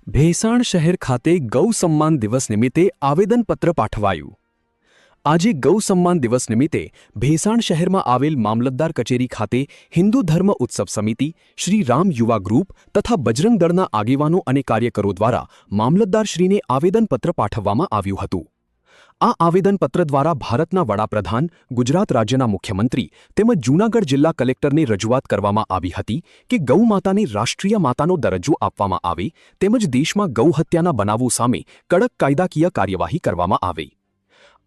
ભેસાણ શહેર ખાતે ગૌ સન્માન દિવસ નિમિત્તે આવેદનપત્ર પાઠવાયું। આજે ગૌ સન્માન દિવસ નિમિત્તે ભેસાણ શહેરમાં આવેલ મામલતદાર કચેરી ખાતે હિન્દુ ધર્મ ઉત્સવ સમિતિ, શ્રી રામ યુવા ગ્રુપ તથા બજરંગ દળના આગેવાનો અને કાર્યકરો દ્વારા મામલતદારશ્રીને આવેદનપત્ર પાઠવવામાં આવ્યું હતું। આ આવેદનપત્ર દ્વારા ભારતના વડાપ્રધાન, ગુજરાત રાજ્યના મુખ્યમંત્રી તેમજ જૂનાગઢ જિલ્લા કલેક્ટરને રજૂઆત કરવામાં આવી હતી કે ગૌ માતાને રાષ્ટ્રીય માતાનો દરજ્જો આપવામાં આવે તેમજ દેશમાં ગૌ હત્યાના બનાવો સામે કડક કાયદાકીય કાર્યવાહી કરવામાં આવે।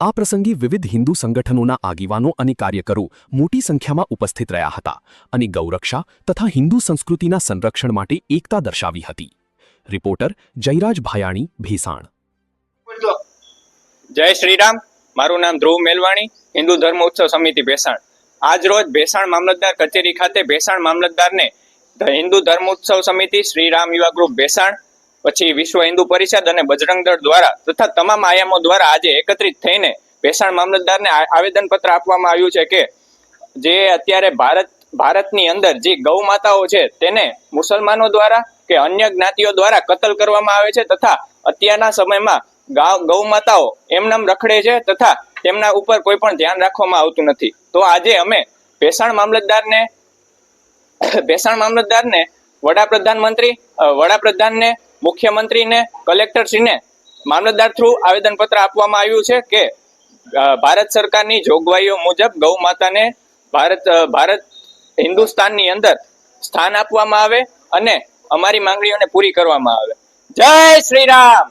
આ પ્રસંગે વિવિધ હિન્દુ સંગઠનોના આગેવાનો અને કાર્યકરો મોટી સંખ્યામાં ઉપસ્થિત રહ્યા હતા અને ગૌરક્ષા તથા હિન્દુ સંસ્કૃતિના સંરક્ષણ માટે એકતા દર્શાવી હતી। રિપોર્ટર જયરાજ ભાયાણી, ભેસાણ। જય શ્રી રામ। મારું નામ ધ્રુવ મેલવાણી, હિન્દુ ધર્મ ઉત્સવ સમિતિ ભેસાણ। આજ રોજ ભેસાણ મામલતદાર કચેરી ખાતે ભેસાણ મામલતદારને હિન્દુ ધર્મ ઉત્સવ સમિતિ, શ્રી રામ યુવા ગ્રુપ ભેસાણ, પછી વિશ્વ હિન્દુ પરિષદ અને બજરંગ દળ દ્વારા તથા તમામ આયામો દ્વારા આજે એકત્રિત થઈને ભેસાણ મામલતદારને આવેદનપત્ર આપવામાં આવ્યું છે કે જે અત્યારે ભારતની અંદર જે ગૌ માતાઓ છે તેને મુસલમાનો દ્વારા કે અન્ય જ્ઞાતિઓ દ્વારા કતલ કરવામાં આવે છે તથા અત્યારના સમયમાં ગૌ માતાઓ એમનામ રખડે છે તથા તેમના ઉપર કોઈ પણ ધ્યાન રાખવામાં આવતું નથી। તો આજે અમે ભેસાણ મામલતદારને વડાપ્રધાનને, મુખ્યમંત્રીને, કલેક્ટરશ્રીને મામલતદાર થ્રુ આવેદનપત્ર આપવામાં આવ્યું છે કે ભારત સરકારની જોગવાઈઓ મુજબ ગૌ માતાને ભારત હિન્દુસ્તાનની અંદર સ્થાન આપવામાં આવે અને અમારી માંગણીઓને પૂરી કરવામાં આવે। જય શ્રી રામ।